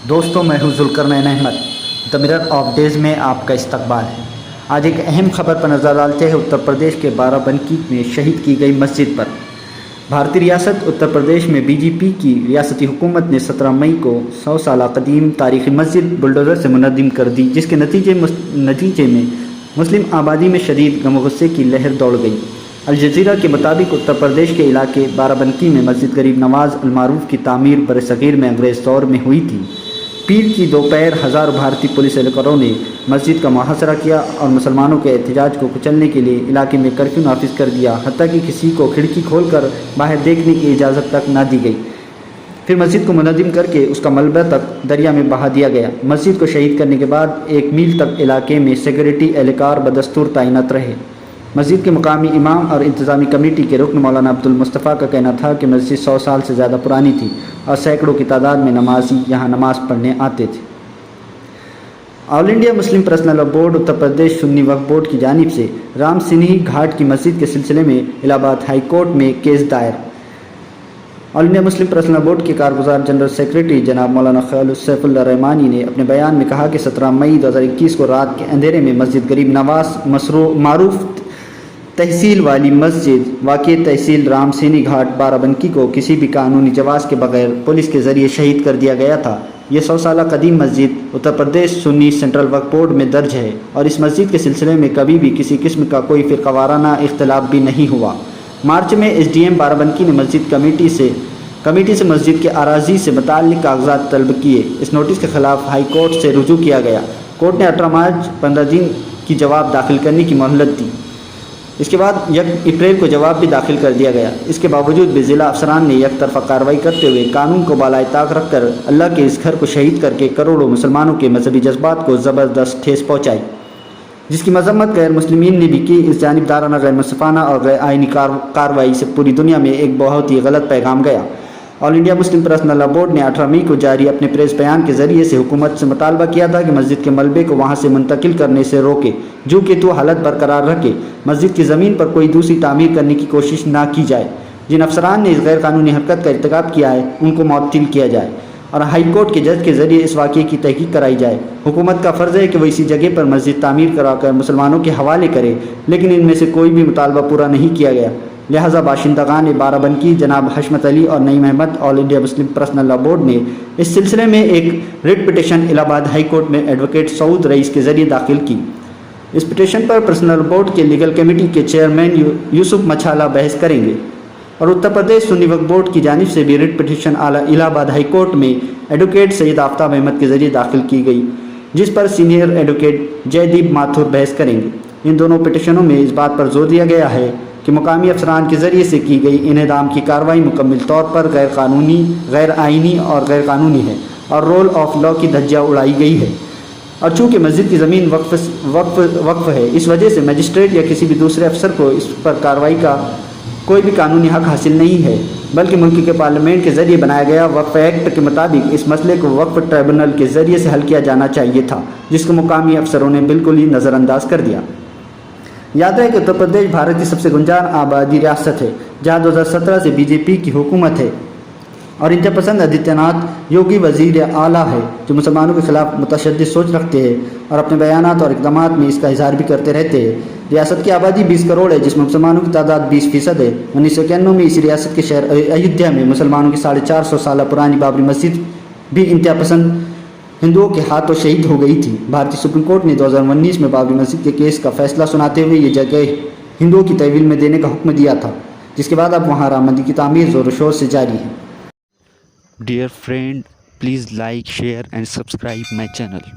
دوستوں میں ہوں Zulqarnain Ahmed, the mirror of days میں آپ کا استقبال ہے۔ آج ایک اہم خبر پر نظر ڈالتے ہیں اتر پردیش کے بارہ بنکی میں شہید کی گئی مسجد پر۔ بھارتی ریاست اتر پردیش میں بی جے پی کی ریاستی حکومت نے 17 مئی کو 100 سالہ قدیم تاریخی مسجد بلڈوزر سے منہدم کر دی، جس کے نتیجے میں مسلم آبادی میں شدید غم و غصے کی لہر دوڑ گئی۔ الجزیرہ کے مطابق اتر پردیش کے علاقے بارہ بنکی میں مسجد غریب نواز المعروف کی تعمیر برصغیر میں انگریز دور میں ہوئی تھی۔ پیر کی دوپہر ہزاروں بھارتی پولیس اہلکاروں نے مسجد کا محاصرہ کیا اور مسلمانوں کے احتجاج کو کچلنے کے لیے علاقے میں کرفیو نافذ کر دیا، حتیٰ کہ کسی کو کھڑکی کھول کر باہر دیکھنے کی اجازت تک نہ دی گئی۔ پھر مسجد کو منہدم کر کے اس کا ملبہ تک دریا میں بہا دیا گیا۔ مسجد کو شہید کرنے کے بعد 1 میل تک علاقے میں سیکورٹی اہلکار بدستور تعینات رہے۔ مسجد کے مقامی امام اور انتظامی کمیٹی کے رکن مولانا عبدالمصطفیٰ کا کہنا تھا کہ مسجد 100 سال سے زیادہ پرانی تھی اور سینکڑوں کی تعداد میں نمازی یہاں نماز پڑھنے آتے تھے۔ All India Muslim Personal Law Board Uttar Pradesh سنی وقف بورڈ کی جانب سے رام سنی گھاٹ کی مسجد کے سلسلے میں الہ آباد ہائی کورٹ میں کیس دائر۔ All India Muslim Personal Law Board کے کارگزار جنرل سیکریٹری جناب مولانا خیال سیف اللہ رحمانی نے اپنے بیان میں کہا کہ 17 مئی 2021 کو رات کے اندھیرے میں مسجد غریب نواز معروف تحصیل والی مسجد واقع تحصیل رام سینی گھاٹ بارہ بنکی کو کسی بھی قانونی جواز کے بغیر پولیس کے ذریعے شہید کر دیا گیا تھا۔ یہ 100 سالہ قدیم مسجد اتر پردیش سنی سینٹرل وقف بورڈ میں درج ہے اور اس مسجد کے سلسلے میں کبھی بھی کسی قسم کا کوئی فرقہ وارانہ اختلاف بھی نہیں ہوا۔ مارچ میں ایس ڈی ایم بارہ بنکی نے مسجد کمیٹی سے مسجد کے اراضی سے متعلق کاغذات طلب کیے۔ اس نوٹس کے خلاف ہائی کورٹ سے رجوع کیا گیا۔ کورٹ نے 18 مارچ 15 دن کی جواب داخل کرنے کی مہلت دی۔ اس کے بعد 1 اپریل کو جواب بھی داخل کر دیا گیا۔ اس کے باوجود بھی ضلع افسران نے یک طرفہ کارروائی کرتے ہوئے قانون کو بالائے طاق رکھ کر اللہ کے اس گھر کو شہید کر کے کروڑوں مسلمانوں کے مذہبی جذبات کو زبردست ٹھیس پہنچائی، جس کی مذمت غیر مسلمین نے بھی کی۔ اس جانبدارانہ غیر منصفانہ اور غیر آئینی کارروائی سے پوری دنیا میں ایک بہت ہی غلط پیغام گیا۔ All India Muslim Personal Law Board نے 18 مئی کو جاری اپنے پریس بیان کے ذریعے سے حکومت سے مطالبہ کیا تھا کہ مسجد کے ملبے کو وہاں سے منتقل کرنے سے روکے، جو کہ تو حالت برقرار رکھے، مسجد کی زمین پر کوئی دوسری تعمیر کرنے کی کوشش نہ کی جائے۔ جن افسران نے اس غیر قانونی حرکت کا ارتکاب کیا ہے ان کو معطل کیا جائے اور ہائی کورٹ کے جج کے ذریعے اس واقعے کی تحقیق کرائی جائے۔ حکومت کا فرض ہے کہ وہ اسی جگہ پر مسجد تعمیر کرا کر مسلمانوں کے حوالے کرے، لیکن ان میں سے کوئی بھی مطالبہ پورا نہیں کیا گیا۔ لہٰذا باشندگان بارہ بنکی جناب حشمت علی اور Naeem Ahmad All India Muslim Personal Law Board نے اس سلسلے میں ایک writ petition Allahabad high court میں ایڈوکیٹ سعود رئیس کے ذریعے داخل کی۔ اس پٹیشن پر پرسنل بورڈ کے لیگل کمیٹی کے چیئرمین یوسف مچھالا بحث کریں گے اور اتر پردیش سنی وقف بورڈ کی جانب سے بھی rate petition Allahabad high court میں ایڈوکیٹ سید آفتاب احمد کے ذریعے داخل کی گئی، جس پر سینئر ایڈوکیٹ جے دیپ ماتھور بحث کریں گے۔ ان دونوں پٹیشنوں میں اس بات پر زور دیا گیا ہے کہ مقامی افسران کے ذریعے سے کی گئی انہدام کی کارروائی مکمل طور پر غیر قانونی، غیر آئینی اور غیر قانونی ہے اور رول آف لاء کی دھجیاں اڑائی گئی ہے، اور چونکہ مسجد کی زمین وقف ہے، اس وجہ سے مجسٹریٹ یا کسی بھی دوسرے افسر کو اس پر کارروائی کا کوئی بھی قانونی حق حاصل نہیں ہے، بلکہ ملک کے پارلیمنٹ کے ذریعے بنایا گیا وقف ایکٹ کے مطابق اس مسئلے کو وقف ٹریبونل کے ذریعے سے حل کیا جانا چاہیے تھا، جس کو مقامی افسروں نے بالکل ہی نظر انداز کر دیا۔ یاد رہے کہ اتر پردیش بھارت کی سب سے گنجان آبادی ریاست ہے، جہاں 2017 سے بی جے پی کی حکومت ہے اور انتہا پسند آدتیہ ناتھ یوگی وزیر اعلیٰ ہے، جو مسلمانوں کے خلاف متشدد سوچ رکھتے ہیں اور اپنے بیانات اور اقدامات میں اس کا اظہار بھی کرتے رہتے ہیں۔ ریاست کی آبادی 20 کروڑ ہے، جس میں مسلمانوں کی تعداد 20% ہے۔ 1991 میں اسی ریاست کے شہر ایودھیا میں مسلمانوں کی 450 سالہ پرانی بابری مسجد بھی انتہا پسند ہندوؤں کے ہاتھوں شہید ہو گئی تھی۔ بھارتی سپریم کورٹ نے 2019 میں بابری مسجد کے کیس کا فیصلہ سناتے ہوئے یہ جگہ ہندوؤں کی تحویل میں دینے کا حکم دیا تھا، جس کے بعد اب وہاں رام مندر کی تعمیر زور و شور سے جاری ہے۔ Dear friend, please like, share and subscribe my channel.